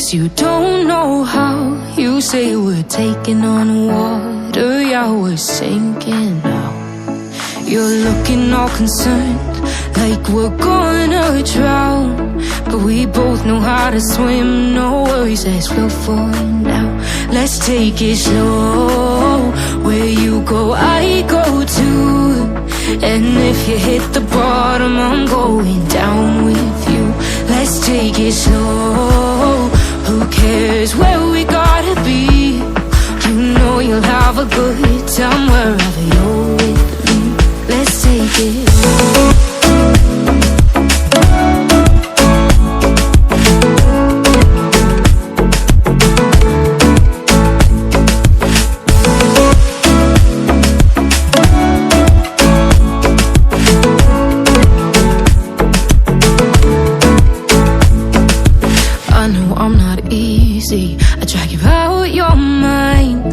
'cause you don't know how. You say we're taking on water, yeah, we're sinking now. You're looking all concerned, like we're gonna drown, but we both know how to swim. No worries, let's float for now. Let's take it slow. Where you go, I go too. And if you hit the bottom, I'm going down with you. Let's take it slow. Who cares where we gotta be? You know you'll have a good time wherever you're with me. Let's take it slow. I drag you out your mind,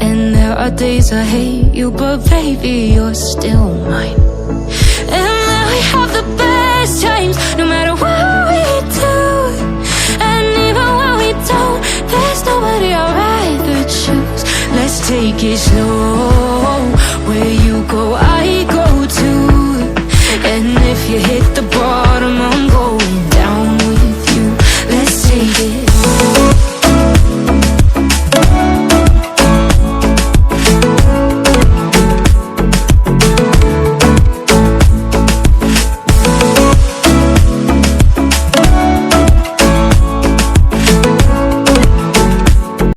and there are days I hate you, but baby, you're still mine. And now we have the best times, no matter what we do. And even when we don't, there's nobody I'd rather choose. Let's take it slow.